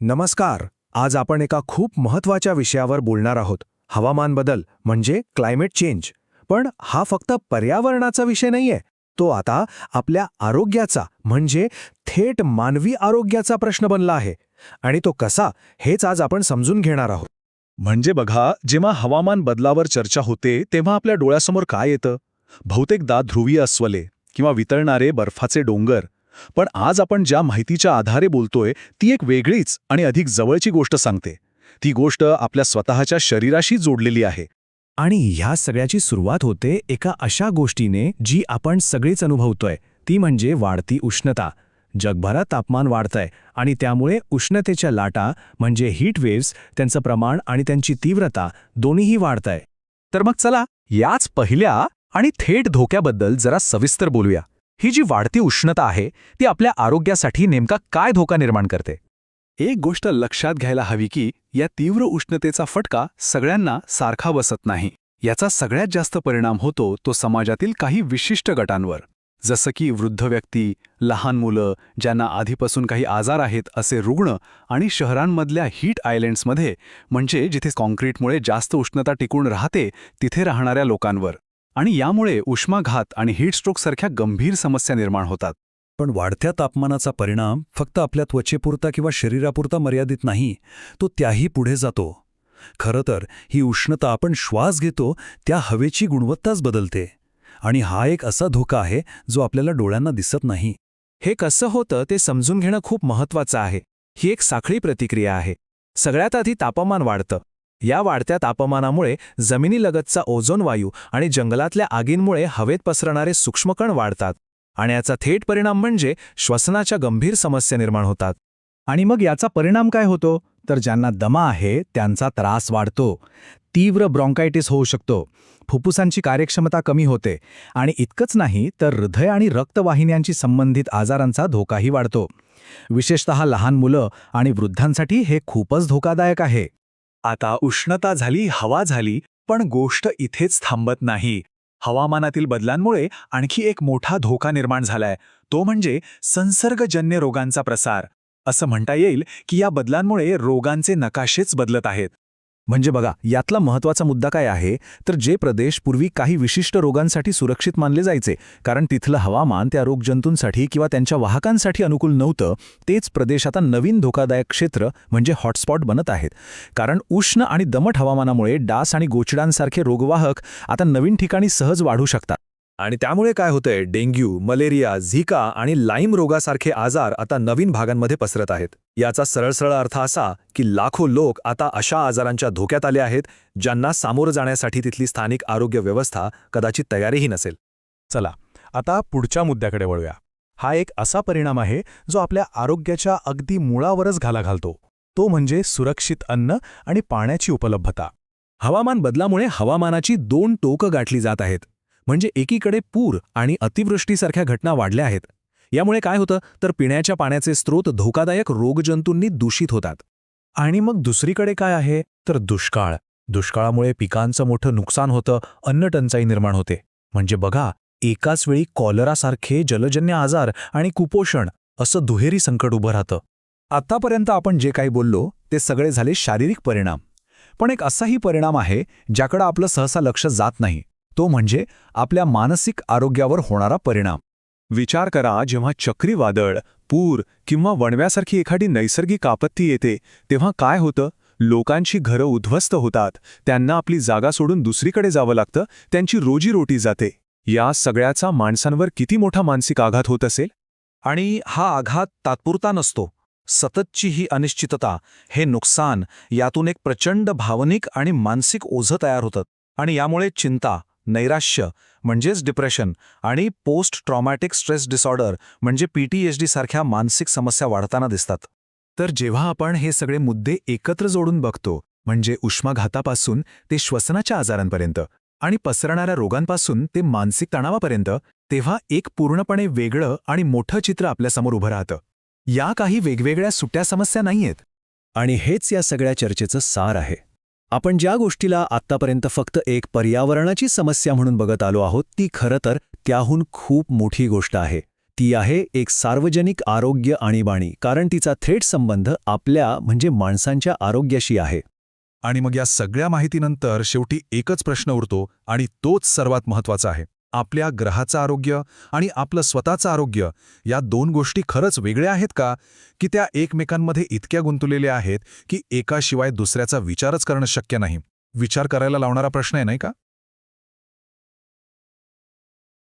नमस्कार. आज आपण एका खूप महत्त्वाच्या विषयावर बोलणार आहोत. हवामान बदल म्हणजे क्लायमेट चेंज. पण हा फक्त पर्यावरणाचा विषय नाहीये. तो आता आपल्या आरोग्याचा म्हणजे थेट मानवी आरोग्याचा प्रश्न बनला आहे. आणि तो कसा हेच आज आपण समजून घेणार आहोत. म्हणजे बघा, जेव्हा हवामान बदलावर चर्चा होते तेव्हा आपल्या डोळ्यासमोर काय येतं? बहुतेकदा ध्रुवीय अस्वले किंवा वितळणारे बर्फाचे डोंगर. पण आज आपण ज्या माहितीच्या आधारे बोलतोय ती एक वेगळीच आणि अधिक जवळची गोष्ट सांगते. ती गोष्ट आपल्या स्वतःच्या शरीराशी जोडलेली आहे. आणि ह्या सगळ्याची सुरुवात होते एका अशा गोष्टीने जी आपण सगळीच अनुभवतोय. ती म्हणजे वाढती उष्णता. जगभरात तापमान वाढतंय आणि त्यामुळे उष्णतेच्या लाटा म्हणजे हीट वेव्हज, त्यांचं प्रमाण आणि त्यांची तीव्रता दोन्हीही वाढतंय. तर मग चला याच पहिल्या आणि थेट धोक्याबद्दल जरा सविस्तर बोलूया. ही जी वाढती उष्णता आहे ती आपल्या आरोग्यासाठी नेमका काय धोका निर्माण करते? एक गोष्ट लक्षात घ्यायला हवी की या तीव्र उष्णतेचा फटका सगळ्यांना सारखा बसत नाही. याचा सगळ्यात जास्त परिणाम होतो तो समाजातील काही विशिष्ट गटांवर, जसं की वृद्ध व्यक्ती, लहान मुलं, ज्यांना आधीपासून काही आजार आहेत असे रुग्ण, आणि शहरांमधल्या हीट आयलँड्समध्ये म्हणजे जिथे कॉन्क्रीटमुळे जास्त उष्णता टिकून राहते तिथे राहणाऱ्या लोकांवर. आणि यामुळे उष्माघात आणि हीटस्ट्रोकसारख्या गंभीर समस्या निर्माण होतात. पण वाढत्या तापमानाचा परिणाम फक्त आपल्या त्वचेपुरता किंवा शरीरापुरता मर्यादित नाही, तो त्याही पुढे जातो. खरं तर ही उष्णता आपण श्वास घेतो त्या हवेची गुणवत्ताच बदलते. आणि हा एक असा धोका आहे जो आपल्याला डोळ्यांना दिसत नाही. हे कसं होतं ते समजून घेणं खूप महत्त्वाचं आहे. ही एक साखळी प्रतिक्रिया आहे. सगळ्यात आधी तापमान वाढतं. या वाढत्या तापमानामुळे जमिनीलगतचा ओझोन वायू आणि जंगलातल्या आगींमुळे हवेत पसरणारे सूक्ष्मकण वाढतात. आणि याचा थेट परिणाम म्हणजे श्वसनाच्या गंभीर समस्या निर्माण होतात. आणि मग याचा परिणाम काय होतो? तर ज्यांना दमा आहे त्यांचा त्रास वाढतो. तीव्र ब्रॉन्कायटिस होऊ शकतो. फुफ्फुसांची कार्यक्षमता कमी होते. आणि इतकंच नाही तर हृदय आणि रक्तवाहिन्यांशी संबंधित आजारांचा धोकाही वाढतो. विशेषतः लहान मुलं आणि वृद्धांसाठी हे खूपच धोकादायक आहे. आता उष्णता झाली, हवा झाली, पण गोष्ट इथेच थांबत नाही. हवामानातील बदलांमुळे आणखी एक मोठा धोका निर्माण झालाय, तो म्हणजे संसर्गजन्य रोगांचा प्रसार. असं म्हणता येईल की या बदलांमुळे रोगांचे नकाशेच बदलत आहेत. म्हणजे बघा, यातला महत्त्वाचा मुद्दा काय आहे तर जे प्रदेश पूर्वी काही विशिष्ट रोगांसाठी सुरक्षित मानले जायचे कारण तिथलं हवामान त्या रोगजंतूंसाठी किंवा त्यांच्या वाहकांसाठी अनुकूल नव्हतं, तेच प्रदेश आता नवीन धोकादायक क्षेत्र म्हणजे हॉटस्पॉट बनत आहेत. कारण उष्ण आणि दमट हवामानामुळे डास आणि गोचिडांसारखे रोगवाहक आता नवीन ठिकाणी सहज वाढू शकतात. आणि त्यामुळे काय होतंय, डेंग्यू, मलेरिया, झिका आणि लाईम रोगासारखे आजार आता नवीन भागांमध्ये पसरत आहेत. याचा सरळ अर्थ असा की लाखो लोक आता अशा आजारांच्या धोक्यात आले आहेत ज्यांना सामोरं जाण्यासाठी तिथली स्थानिक आरोग्य व्यवस्था कदाचित तयारीही नसेल. चला आता पुढच्या मुद्द्याकडे वळूया. हा एक असा परिणाम आहे जो आपल्या आरोग्याच्या अगदी मुळावरच घाला घालतो. तो म्हणजे सुरक्षित अन्न आणि पाण्याची उपलब्धता. हवामान बदलामुळे हवामानाची दोन टोकं गाठली जात आहेत. म्हणजे एकीकडे पूर आणि अतिवृष्टीसारख्या घटना वाढल्या आहेत. यामुळे काय होतं तर पिण्याच्या पाण्याचे स्रोत धोकादायक रोगजंतूंनी दूषित होतात. आणि मग दुसरीकडे काय आहे तर दुष्काळ. दुष्काळामुळे पिकांचं मोठं नुकसान होतं, अन्नटंचाई निर्माण होते. म्हणजे बघा, एकाच वेळी कॉलरासारखे जलजन्य आजार आणि कुपोषण असं दुहेरी संकट उभं राहतं. आतापर्यंत आपण जे काही बोललो ते सगळे झाले शारीरिक परिणाम. पण एक असाही परिणाम आहे ज्याकडे आपलं सहसा लक्ष जात नाही. तो म्हणजे आपल्या मानसिक आरोग्यावर होणारा परिणाम. विचार करा, जेव्हा चक्रीवादळ, पूर किंवा वणव्यासारखी एखादी नैसर्गिक आपत्ती येते तेव्हा काय होतं? लोकांची घरं उद्ध्वस्त होतात, त्यांना आपली जागा सोडून दुसरीकडे जावं लागतं, त्यांची रोजीरोटी जाते. या सगळ्याचा माणसांवर किती मोठा मानसिक आघात होत असेल? आणि हा आघात तात्पुरता नसतो. सततची ही अनिश्चितता, हे नुकसान, यातून एक प्रचंड भावनिक आणि मानसिक ओझं तयार होतं. आणि यामुळे चिंता, नैराश्य म्हणजेच डिप्रेशन आणि पोस्ट ट्रॉमॅटिक स्ट्रेस डिसऑर्डर म्हणजे PTSD सारख्या मानसिक समस्या वाढताना दिसतात. तर जेव्हा आपण हे सगळे मुद्दे एकत्र जोडून बघतो, म्हणजे उष्माघातापासून ते श्वसनाच्या आजारांपर्यंत आणि पसरणाऱ्या रोगांपासून ते मानसिक तणावापर्यंत, तेव्हा एक पूर्णपणे वेगळं आणि मोठं चित्र आपल्यासमोर उभं राहतं. या काही वेगवेगळ्या सुट्या समस्या नाहीयेत. आणि हेच या सगळ्या चर्चेचं सार आहे. आपण ज्या गोष्टीला आत्तापर्यंत फक्त एक पर्यावरणाची समस्या म्हणून बघत आलो आहोत ती खरं तर त्याहून खूप मोठी गोष्ट आहे. ती आहे एक सार्वजनिक आरोग्य आणीबाणी, कारण तिचा थेट संबंध आपल्या म्हणजे माणसांच्या आरोग्याशी आहे. आणि मग या सगळ्या माहितीनंतर शेवटी एकच प्रश्न उरतो आणि तोच सर्वात महत्त्वाचा आहे. आपल्या ग्रहाचं आरोग्य आणि आपलं स्वतःचं आरोग्य या दोन गोष्टी खरंच वेगळ्या आहेत का, की त्या एकमेकांमध्ये इतक्या गुंतलेल्या आहेत की एकाशिवाय दुसऱ्याचा विचारच करणं शक्य नाही? विचार करायला लावणारा प्रश्न आहे, नाही का?